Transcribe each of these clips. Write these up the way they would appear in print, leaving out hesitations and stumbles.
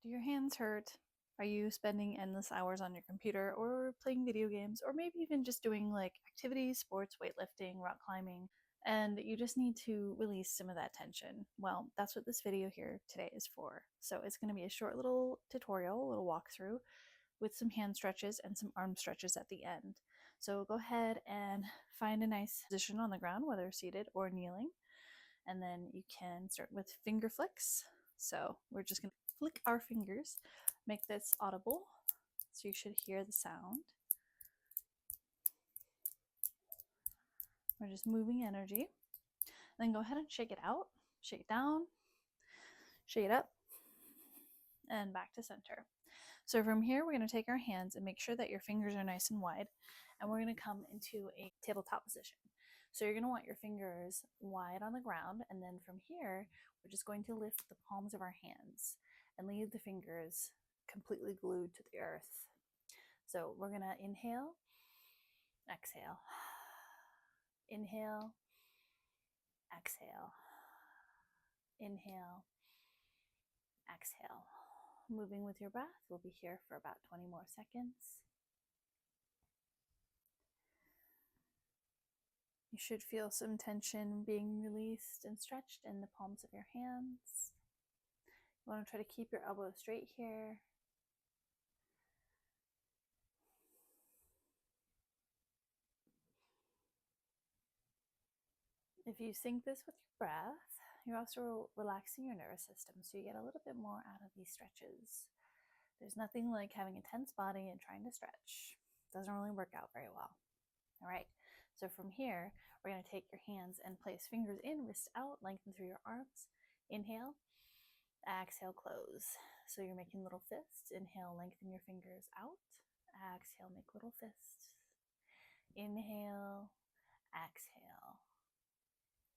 Do your hands hurt? Are you spending endless hours on your computer or playing video games or maybe even just doing like activities, sports, weightlifting, rock climbing, and you just need to release some of that tension? Well, that's what this video here today is for. So it's going to be a short little tutorial, a little walkthrough with some hand stretches and some arm stretches at the end. So go ahead and find a nice position on the ground, whether seated or kneeling, and then you can start with finger flicks. So we're just going to flick our fingers, make this audible, so you should hear the sound. We're just moving energy. Then go ahead and shake it out, shake it down, shake it up, and back to center. So from here, we're going to take our hands and make sure that your fingers are nice and wide, and we're going to come into a tabletop position. So you're going to want your fingers wide on the ground, and then from here, we're just going to lift the palms of our hands and leave the fingers completely glued to the earth. So we're going to inhale, exhale, inhale, exhale, inhale, exhale. Moving with your breath, we'll be here for about 20 more seconds. You should feel some tension being released and stretched in the palms of your hands. You want to try to keep your elbows straight here. If you sync this with your breath, you're also relaxing your nervous system, so you get a little bit more out of these stretches. There's nothing like having a tense body and trying to stretch. Doesn't really work out very well. All right, so from here, we're going to take your hands and place fingers in, wrists out, lengthen through your arms. Inhale, exhale, close. So you're making little fists. Inhale, lengthen your fingers out. Exhale, make little fists. Inhale, exhale.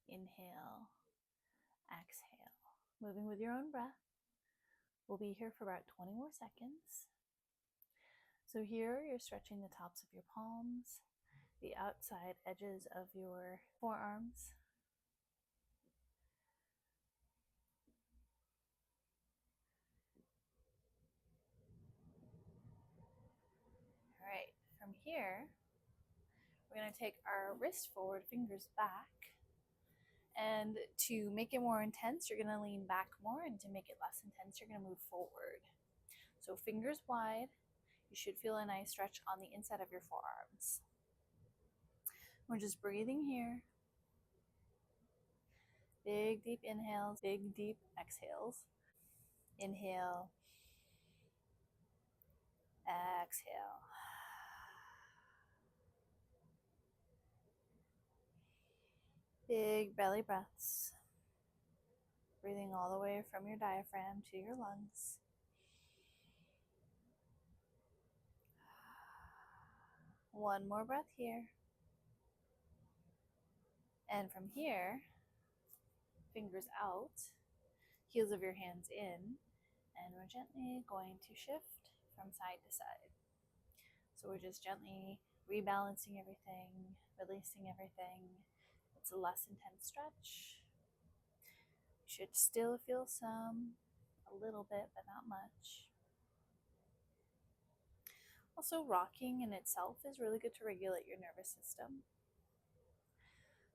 Inhale, exhale. Moving with your own breath. We'll be here for about 20 more seconds. So here you're stretching the tops of your palms, the outside edges of your forearms. All right, from here, we're going to take our wrist forward, fingers back. And to make it more intense, you're going to lean back more, and to make it less intense, you're going to move forward. So fingers wide, you should feel a nice stretch on the inside of your forearms. We're just breathing here. Big, deep inhales, big, deep exhales. Inhale, exhale. Big belly breaths. Breathing all the way from your diaphragm to your lungs. One more breath here. And from here, fingers out, heels of your hands in, and we're gently going to shift from side to side. So we're just gently rebalancing everything, releasing everything. It's a less intense stretch. You should still feel some, a little bit, but not much. Also, rocking in itself is really good to regulate your nervous system.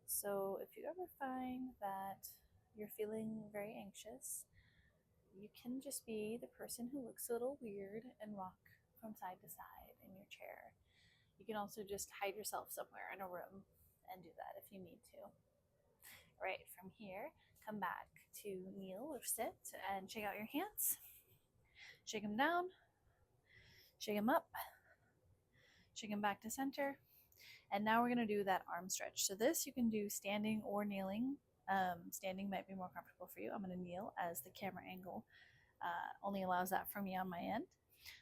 So if you ever find that you're feeling very anxious, you can just be the person who looks a little weird and rock from side to side in your chair. You can also just hide yourself somewhere in a room and do that if you need to. All right, from here, come back to kneel or sit and shake out your hands. Shake them down, shake them up, shake them back to center. And now we're going to do that arm stretch. So this you can do standing or kneeling. Standing might be more comfortable for you. I'm going to kneel as the camera angle only allows that for me on my end.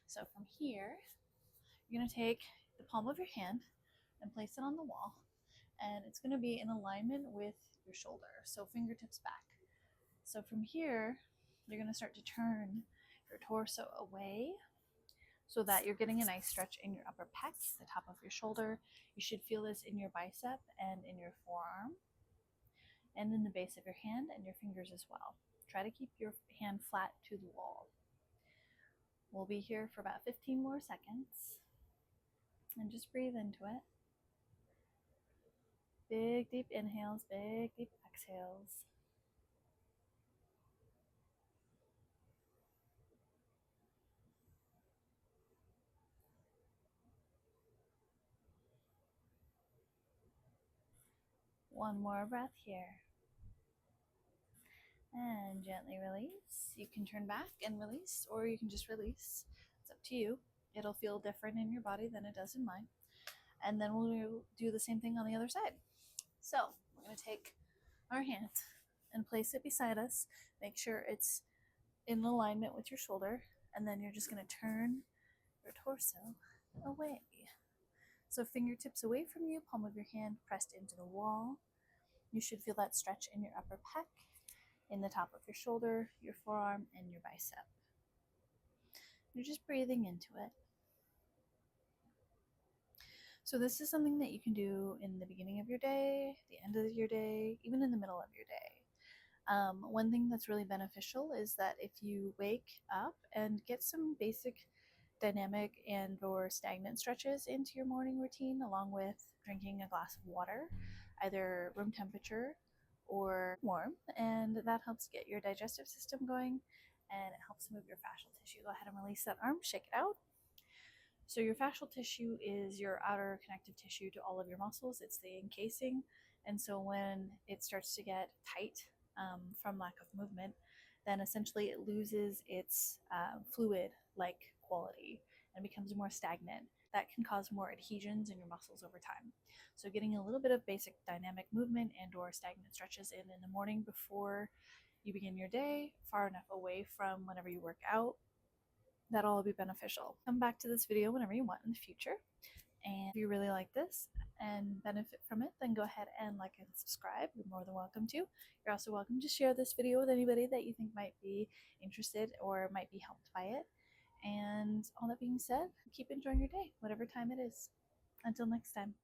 So from here, you're going to take the palm of your hand and place it on the wall. And it's going to be in alignment with your shoulder. So fingertips back. So from here, you're going to start to turn your torso away so that you're getting a nice stretch in your upper pecs, the top of your shoulder. You should feel this in your bicep and in your forearm, and in the base of your hand and your fingers as well. Try to keep your hand flat to the wall. We'll be here for about 15 more seconds. And just breathe into it. Big, deep inhales, big, deep exhales. One more breath here. And gently release. You can turn back and release, or you can just release. It's up to you. It'll feel different in your body than it does in mine. And then we'll do the same thing on the other side. So we're going to take our hand and place it beside us. Make sure it's in alignment with your shoulder. And then you're just going to turn your torso away. So fingertips away from you, palm of your hand pressed into the wall. You should feel that stretch in your upper pec, in the top of your shoulder, your forearm, and your bicep. You're just breathing into it. So this is something that you can do in the beginning of your day, the end of your day, even in the middle of your day. One thing that's really beneficial is that if you wake up and get some basic dynamic and or stagnant stretches into your morning routine, along with drinking a glass of water, either room temperature or warm, and that helps get your digestive system going and it helps move your fascial tissue. Go ahead and release that arm, shake it out. So your fascial tissue is your outer connective tissue to all of your muscles. It's the encasing. And so when it starts to get tight from lack of movement, then essentially it loses its fluid-like quality and becomes more stagnant. That can cause more adhesions in your muscles over time. So getting a little bit of basic dynamic movement and or stagnant stretches in the morning before you begin your day, far enough away from whenever you work out, that'll all be beneficial. Come back to this video whenever you want in the future. And if you really like this and benefit from it, then go ahead and like and subscribe. You're more than welcome to. You're also welcome to share this video with anybody that you think might be interested or might be helped by it. And all that being said, keep enjoying your day, whatever time it is. Until next time.